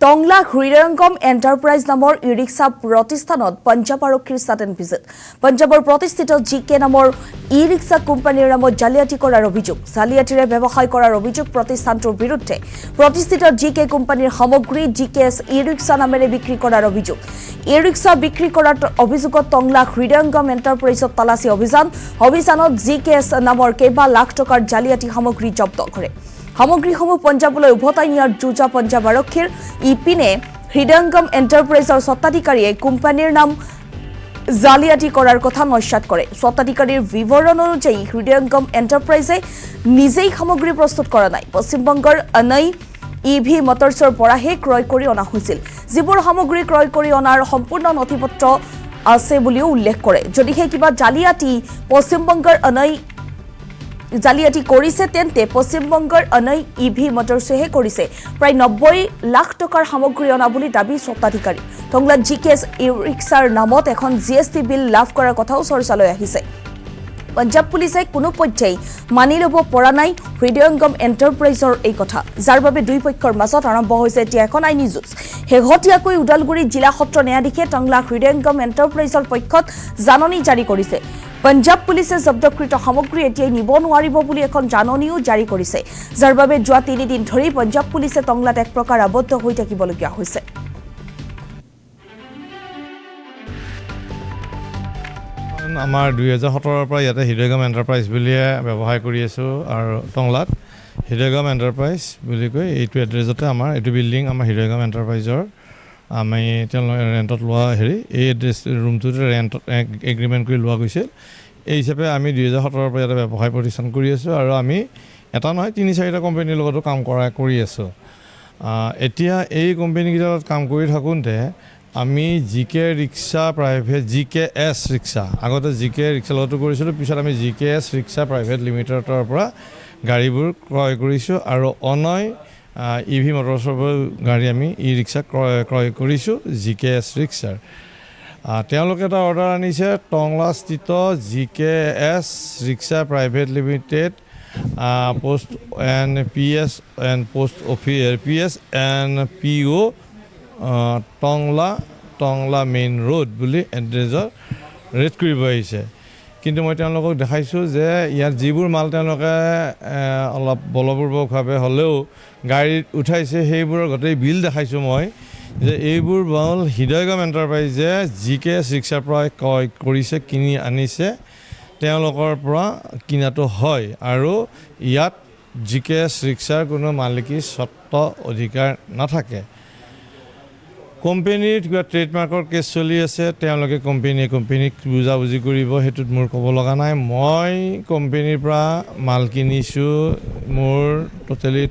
টংলা হৃদয়ঙ্গম এণ্টাৰপ্ৰাইজ নামৰ ই ৰিক্সা প্ৰতিষ্ঠানত পঞ্জাৱ আৰক্ষীৰ ছাডেন ভিজিট। পঞ্জাৱৰ প্ৰতিষ্ঠিত জিকে নামৰ ই ৰিক্সা কোম্পানীৰ নামত জালিয়াতি কৰাৰ অভিযোগ। জালিয়াতিৰে ব্যৱসায় কৰাৰ অভিযোগ প্ৰতিষ্ঠানটোৰ বিৰুদ্ধে। প্ৰতিষ্ঠিত জিকে কোম্পানীৰ সামগ্ৰী জিকেএছ ই ৰিক্সা নামেৰে বিক্ৰী কৰাৰ অভিযোগ। ই ৰিক্সা বিক্ৰী কৰাৰ অভিযোগত টংলা হৃদয়ঙ্গম এণ্টাৰপ্ৰাইজত তালাচী অভিযান। অভিযানত জিকেএছ নামৰ কেইবা লাখ টকাৰ জালিয়াতি সামগ্ৰী জব্দ কৰে। সামগ্ৰীসমূহ পঞ্জাৱলৈ উভতাই নিয়াৰ যোজা পঞ্জাৱ আৰক্ষীৰ। ইপিনে হৃদয়ঙ্গম এণ্টাৰপ্ৰাইজৰ স্বত্বাধিকাৰীয়ে কোম্পানীৰ নাম জালিয়াতি কৰাৰ কথা নস্যাৎ কৰে। স্বত্বাধিকাৰীৰ বিৱৰণ অনুযায়ী হৃদয়ঙ্গম এণ্টাৰপ্ৰাইজে নিজেই সামগ্ৰী প্ৰস্তুত কৰা নাই, পশ্চিমবংগৰ অনৈ ইভি মটৰ্ছৰ পৰাহে ক্ৰয় কৰি অনা হৈছিল। যিবোৰ সামগ্ৰী ক্ৰয় কৰি অনাৰ সম্পূৰ্ণ নথিপত্ৰ আছে বুলিও উল্লেখ কৰে। যদিহে কিবা পশ্চিমবংগৰ অনৈ জালিয়াতি কৰিছে তেন্তে পশ্চিমবংগৰ অনৈ ইভি মটৰ্ছেহে কৰিছে। প্ৰায় 90 লাখ টকাৰ সামগ্ৰী অনা বুলি দাবী স্বত্বাধিকাৰী। টংলাত জিকেএছ ই ৰিক্সাৰ নামত এখন জিএছটি বিল লাভ কৰাৰ কথাও চৰ্চালৈ আহিছে। পঞ্জাৱ পুলিচে কোনো পৰ্যায় মানি ল'ব পৰা নাই হৃদয়ঙ্গম এণ্টাৰপ্ৰাইজৰ এই কথা, যাৰ বাবে দুই পক্ষৰ মাজত আৰম্ভ হৈছে এতিয়া এখন আইনী যুঁজ। শেহতীয়াকৈ ওদালগুৰি জিলা সত্ৰ ন্যায়াধীশে টংলা হৃদয়ঙ্গম এণ্টাৰপ্ৰাইজৰ পক্ষত জাননী জাৰি কৰিছে। পঞ্জাৱ পুলিচে জব্দকৃত সামগ্ৰী এতিয়াই নিব নোৱাৰিব বুলি এখন জাননীও জাৰি কৰিছে, যাৰ বাবে যোৱা 3 দিন ধৰি পঞ্জাৱ পুলিচে টংলাত এক প্ৰকাৰ আবদ্ধ হৈ থাকিবলগীয়া হৈছে। আমাৰ 2017ৰ পৰা ইয়াতে হৃদয়ঙ্গম এণ্টাৰপ্ৰাইজ বুলিয়ে ব্যৱসায় কৰি আছোঁ আৰু টংলাত হৃদয়ঙ্গম এণ্টাৰপ্ৰাইজ বুলি কৈ এইটো এড্ৰেছতে আমাৰ এইটো বিল্ডিং আমাৰ হৃদয়ঙ্গম এণ্টাৰপ্ৰাইজৰ আমি তেওঁলোকে ৰেণ্টত লোৱা এই এড্ৰেছ ৰুমটোতে ৰেণ্টত এগ্ৰিমেণ্ট কৰি লোৱা গৈছিল। এই হিচাপে আমি 2017ৰ পৰা ইয়াতে ব্যৱসায় প্ৰতিষ্ঠান কৰি আছোঁ আৰু আমি এটা নহয় 3-4টা কোম্পানীৰ লগতো কাম কৰি আছোঁ। এতিয়া এই কোম্পানীকেইটাত কাম কৰি থাকোঁতে আমি জিকে ৰিক্সা প্ৰাইভেট জিকেএছ ৰিক্সা আগতে জিকে ৰিক্সাৰ লগতো কৰিছিলোঁ, পিছত আমি জিকেএছ ৰিক্সা প্ৰাইভেট লিমিটেডৰ পৰা গাড়ীবোৰ ক্ৰয় কৰিছোঁ আৰু অনৈ ইভি মটৰ্ছৰ গাড়ী আমি ই ৰিক্সা ক্ৰয় কৰিছোঁ জিকেএছ ৰিক্সাৰ। তেওঁলোকে এটা অৰ্ডাৰ আনিছে টংলাস্থিত GKS rickshaw private limited post and PO Tangla main road বুলি এড্ৰেছৰ ৰেড কৰিব আহিছে। কিন্তু মই তেওঁলোকক দেখাইছোঁ যে ইয়াত যিবোৰ মাল তেওঁলোকে অলপ বলপূৰ্বকভাৱে হ'লেও গাড়ীত উঠাইছে সেইবোৰৰ গোটেই বিল দেখাইছোঁ মই যে এইবোৰ মাল হৃদয়ঙ্গম এণ্টাৰপ্ৰাইজে জিকেএছ ৰিক্সাৰ পৰা ক্ৰয় কৰিছে, কিনি আনিছে, তেওঁলোকৰ পৰা কিনাটো হয় আৰু ইয়াত জিকেএছ ৰিক্সাৰ কোনো মালিকী স্বত্ব অধিকাৰ নাথাকে। কোম্পানীৰ কিবা ট্ৰেডমাৰ্কৰ কেছ চলি আছে, তেওঁলোকে কোম্পানীক বুজাবুজি কৰিব, সেইটোত মোৰ ক'ব লগা নাই। মই কোম্পানীৰ পৰা মাল কিনিছোঁ, মোৰ টোটেলি